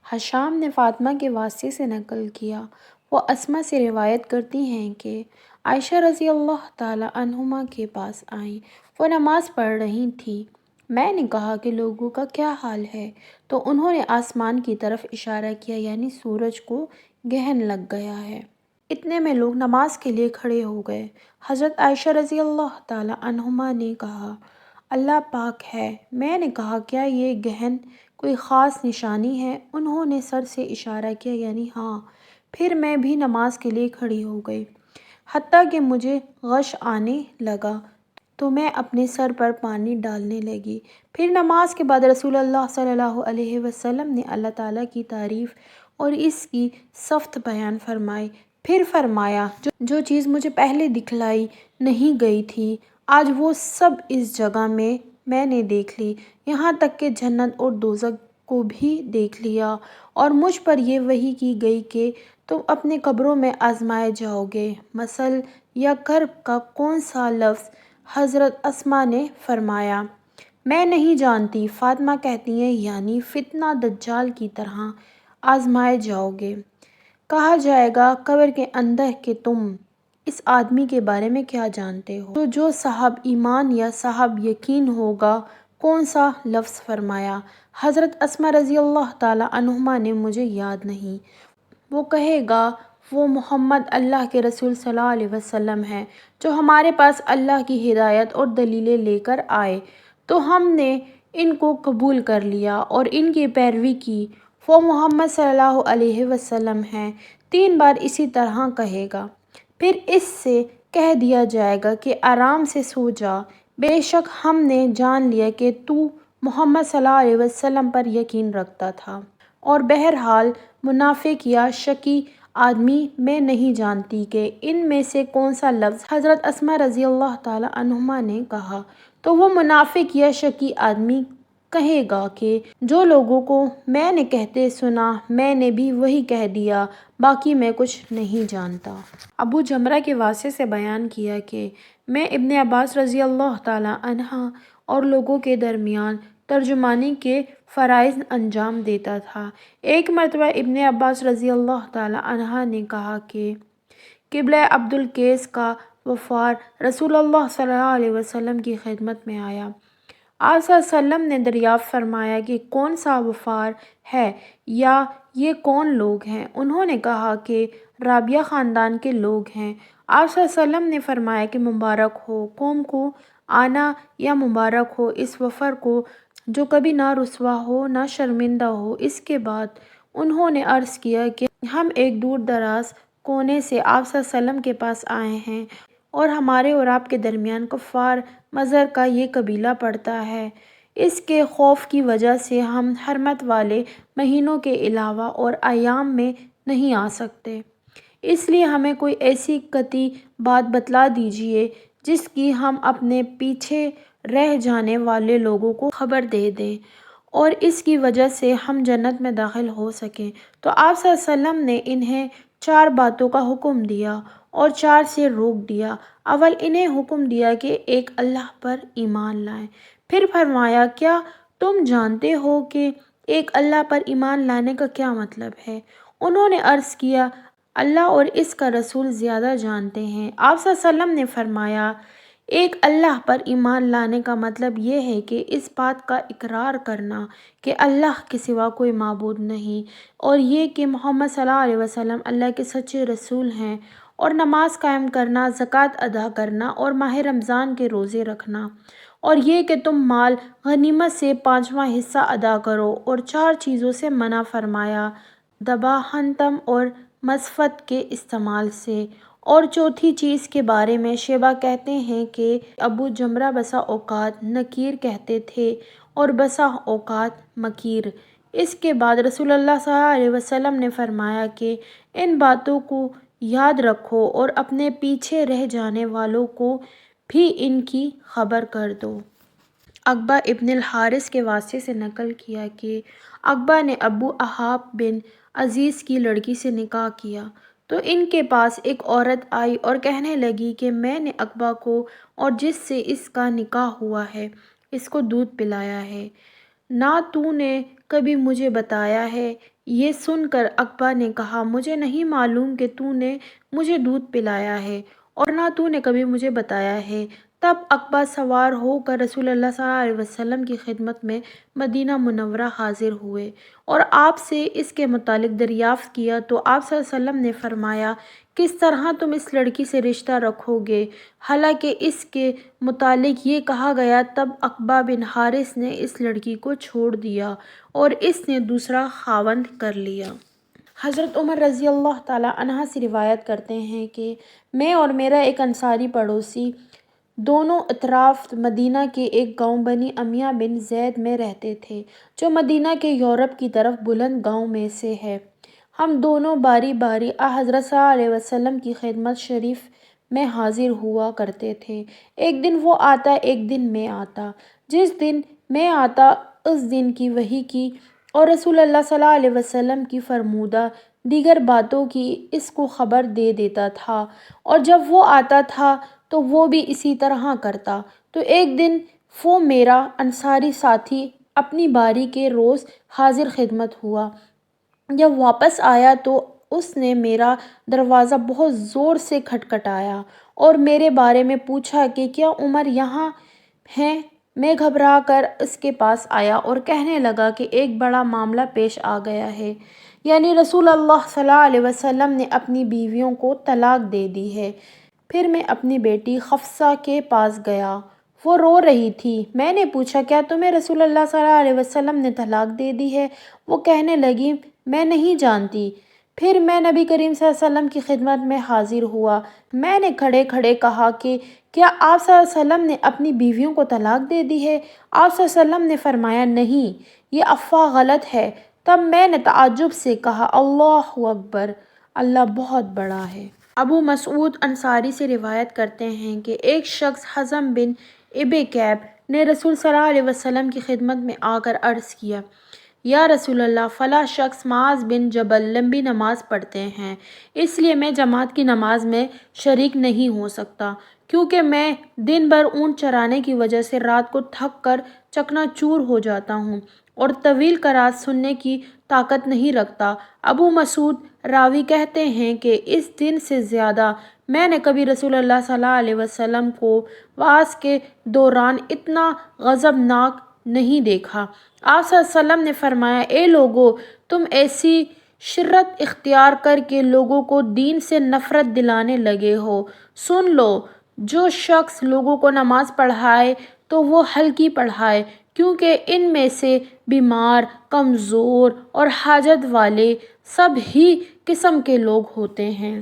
حشام نے فاطمہ کے واسطے سے نقل کیا۔ وہ اسما سے روایت کرتی ہیں کہ عائشہ رضی اللہ تعالیٰ عنہما کے پاس آئیں۔ وہ نماز پڑھ رہی تھیں۔ میں نے کہا کہ لوگوں کا کیا حال ہے؟ تو انہوں نے آسمان کی طرف اشارہ کیا، یعنی سورج کو گرہن لگ گیا ہے۔ اتنے میں لوگ نماز کے لیے کھڑے ہو گئے۔ حضرت عائشہ رضی اللہ تعالیٰ عنہما نے کہا، اللہ پاک ہے۔ میں نے کہا، کیا یہ گرہن کوئی خاص نشانی ہے؟ انہوں نے سر سے اشارہ کیا، یعنی ہاں۔ پھر میں بھی نماز کے لیے کھڑی ہو گئی، حتیٰ کہ مجھے غش آنے لگا تو میں اپنے سر پر پانی ڈالنے لگی۔ پھر نماز کے بعد رسول اللہ صلی اللہ علیہ وسلم نے اللہ تعالیٰ کی تعریف اور اس کی صفت بیان فرمائی۔ پھر فرمایا، جو چیز مجھے پہلے دکھلائی نہیں گئی تھی، آج وہ سب اس جگہ میں نے دیکھ لی، یہاں تک کہ جنت اور دوزخ کو بھی دیکھ لیا، اور مجھ پر یہ وحی کی گئی کہ تم اپنے قبروں میں آزمائے جاؤ گے۔ مثل یا کرب کا کون سا لفظ؟ حضرت اسما نے فرمایا، میں نہیں جانتی۔ فاطمہ کہتی ہیں، یعنی فتنہ دجال کی طرح آزمائے جاؤ گے۔ کہا جائے گا قبر کے اندر کہ تم اس آدمی کے بارے میں کیا جانتے ہو؟ تو جو صاحب ایمان یا صاحب یقین ہوگا۔ کون سا لفظ فرمایا؟ حضرت اسما رضی اللہ تعالیٰ عنہما نے، مجھے یاد نہیں۔ وہ کہے گا، وہ محمد اللہ کے رسول صلی اللہ علیہ وسلم ہیں، جو ہمارے پاس اللہ کی ہدایت اور دلیلیں لے کر آئے، تو ہم نے ان کو قبول کر لیا اور ان کی پیروی کی۔ وہ محمد صلی اللہ علیہ وسلم ہیں۔ 3 بار اسی طرح کہے گا۔ پھر اس سے کہہ دیا جائے گا کہ آرام سے سو جا، بے شک ہم نے جان لیا کہ تو محمد صلی اللہ علیہ وسلم پر یقین رکھتا تھا۔ اور بہرحال منافق یا شکی آدمی، میں نہیں جانتی کہ ان میں سے کون سا لفظ حضرت اسما رضی اللہ تعالیٰ عنہما نے کہا۔ تو وہ منافق یا شکی آدمی کہے گا کہ جو لوگوں کو میں نے کہتے سنا، میں نے بھی وہی کہہ دیا، باقی میں کچھ نہیں جانتا۔ ابو جمرہ کے واسطے سے بیان کیا کہ میں ابن عباس رضی اللہ تعالیٰ عنہ اور لوگوں کے درمیان ترجمانی کے فرائض انجام دیتا تھا۔ ایک مرتبہ ابن عباس رضی اللہ تعالیٰ عنہ نے کہا کہ قبلہ عبد القیس کا وفار رسول اللہ صلی اللہ علیہ وسلم کی خدمت میں آیا۔ آپ صلی اللہ علیہ وسلم نے دریافت فرمایا کہ کون سا وفار ہے یا یہ کون لوگ ہیں؟ انہوں نے کہا کہ رابعہ خاندان کے لوگ ہیں۔ آپ صلی اللہ علیہ وسلم نے فرمایا کہ مبارک ہو قوم کو آنا، یا مبارک ہو اس وفر کو جو کبھی نہ رسوا ہو نہ شرمندہ ہو۔ اس کے بعد انہوں نے عرض کیا کہ ہم ایک دور دراز کونے سے آپ صلی اللہ علیہ وسلم کے پاس آئے ہیں، اور ہمارے اور آپ کے درمیان کفار مضر کا یہ قبیلہ پڑتا ہے۔ اس کے خوف کی وجہ سے ہم حرمت والے مہینوں کے علاوہ اور ایام میں نہیں آ سکتے، اس لیے ہمیں کوئی ایسی قطعی بات بتلا دیجیے جس کی ہم اپنے پیچھے رہ جانے والے لوگوں کو خبر دے دیں، اور اس کی وجہ سے ہم جنت میں داخل ہو سکیں۔ تو آپ صلی اللہ علیہ وسلم نے انہیں 4 باتوں کا حکم دیا اور 4 سے روک دیا۔ اول انہیں حکم دیا کہ ایک اللہ پر ایمان لائیں۔ پھر فرمایا، کیا تم جانتے ہو کہ ایک اللہ پر ایمان لانے کا کیا مطلب ہے؟ انہوں نے عرض کیا، اللہ اور اس کا رسول زیادہ جانتے ہیں۔ آپ صلی اللہ علیہ وسلم نے فرمایا، ایک اللہ پر ایمان لانے کا مطلب یہ ہے کہ اس بات کا اقرار کرنا کہ اللہ کے سوا کوئی معبود نہیں، اور یہ کہ محمد صلی اللہ علیہ وسلم اللہ کے سچے رسول ہیں، اور نماز قائم کرنا، زکوٰۃ ادا کرنا اور ماہ رمضان کے روزے رکھنا، اور یہ کہ تم مال غنیمت سے 5واں حصہ ادا کرو، اور 4 چیزوں سے منع فرمایا، دبا، حنطم اور مصفت کے استعمال سے۔ اور چوتھی چیز کے بارے میں شیبہ کہتے ہیں کہ ابو جمرہ بسا اوقات نکیر کہتے تھے اور بسا اوقات مکیر۔ اس کے بعد رسول اللہ صلی اللہ علیہ وسلم نے فرمایا کہ ان باتوں کو یاد رکھو اور اپنے پیچھے رہ جانے والوں کو بھی ان کی خبر کر دو۔ عقبہ ابن الحارث کے واسطے سے نقل کیا کہ عقبہ نے ابو احاب بن عزیز کی لڑکی سے نکاح کیا، تو ان کے پاس ایک عورت آئی اور کہنے لگی کہ میں نے عقبہ کو اور جس سے اس کا نکاح ہوا ہے اس کو دودھ پلایا ہے، نہ تو نے کبھی مجھے بتایا ہے یہ سن کر عقبہ نے کہا مجھے نہیں معلوم کہ تو نے مجھے دودھ پلایا ہے اور نہ تو نے کبھی مجھے بتایا ہے۔ تب عقبہ سوار ہو کر رسول اللہ صلی اللہ علیہ وسلم کی خدمت میں مدینہ منورہ حاضر ہوئے اور آپ سے اس کے متعلق دریافت کیا تو آپ صلی اللہ علیہ وسلم نے فرمایا کس طرح تم اس لڑکی سے رشتہ رکھو گے حالانکہ اس کے متعلق یہ کہا گیا۔ تب عقبہ بن حارث نے اس لڑکی کو چھوڑ دیا اور اس نے دوسرا خاوند کر لیا۔ حضرت عمر رضی اللہ تعالیٰ عنہ سے روایت کرتے ہیں کہ میں اور میرا ایک انصاری پڑوسی دونوں اطراف مدینہ کے ایک گاؤں بنی امیہ بن زید میں رہتے تھے جو مدینہ کے یورپ کی طرف بلند گاؤں میں سے ہے۔ ہم دونوں باری باری حضرت صلی اللہ علیہ وسلم کی خدمت شریف میں حاضر ہوا کرتے تھے۔ ایک دن وہ آتا ایک دن میں آتا۔ جس دن میں آتا اس دن کی وحی کی اور رسول اللہ صلی اللہ علیہ وسلم کی فرمودہ دیگر باتوں کی اس کو خبر دے دیتا تھا اور جب وہ آتا تھا تو وہ بھی اسی طرح کرتا۔ تو ایک دن وہ میرا انصاری ساتھی اپنی باری کے روز حاضر خدمت ہوا۔ جب واپس آیا تو اس نے میرا دروازہ بہت زور سے کھٹکھٹایا اور میرے بارے میں پوچھا کہ کیا عمر یہاں ہیں؟ میں گھبرا کر اس کے پاس آیا اور کہنے لگا کہ ایک بڑا معاملہ پیش آ گیا ہے، یعنی رسول اللہ صلی اللہ علیہ وسلم نے اپنی بیویوں کو طلاق دے دی ہے۔ پھر میں اپنی بیٹی حفصہ کے پاس گیا، وہ رو رہی تھی۔ میں نے پوچھا کیا تمہیں رسول اللہ صلی اللہ علیہ وسلم نے طلاق دے دی ہے؟ وہ کہنے لگی میں نہیں جانتی۔ پھر میں نبی کریم صلی اللہ علیہ وسلم کی خدمت میں حاضر ہوا۔ میں نے کھڑے کھڑے کہا کہ کیا آپ صلی اللہ علیہ وسلم نے اپنی بیویوں کو طلاق دے دی ہے؟ آپ صلی اللہ علیہ وسلم نے فرمایا نہیں، یہ افواہ غلط ہے۔ تب میں نے تعجب سے کہا اللہ اکبر، اللہ بہت بڑا ہے۔ ابو مسعود انصاری سے روایت کرتے ہیں کہ ایک شخص حزم بن ابی کعب نے رسول صلی اللہ علیہ وسلم کی خدمت میں آ کر عرض کیا یا رسول اللہ فلاں شخص معاذ بن جبل لمبی نماز پڑھتے ہیں، اس لیے میں جماعت کی نماز میں شریک نہیں ہو سکتا کیونکہ میں دن بھر اونٹ چرانے کی وجہ سے رات کو تھک کر چکنا چور ہو جاتا ہوں اور طویل قرات سننے کی طاقت نہیں رکھتا۔ ابو مسعود راوی کہتے ہیں کہ اس دن سے زیادہ میں نے کبھی رسول اللہ صلی اللہ علیہ وسلم کو وعظ کے دوران اتنا غضبناک نہیں دیکھا۔ آپ صلی اللہ علیہ وسلم نے فرمایا اے لوگو، تم ایسی شرط اختیار کر کے لوگوں کو دین سے نفرت دلانے لگے ہو۔ سن لو، جو شخص لوگوں کو نماز پڑھائے تو وہ ہلکی پڑھائے کیونکہ ان میں سے بیمار، کمزور اور حاجت والے سب ہی قسم کے لوگ ہوتے ہیں۔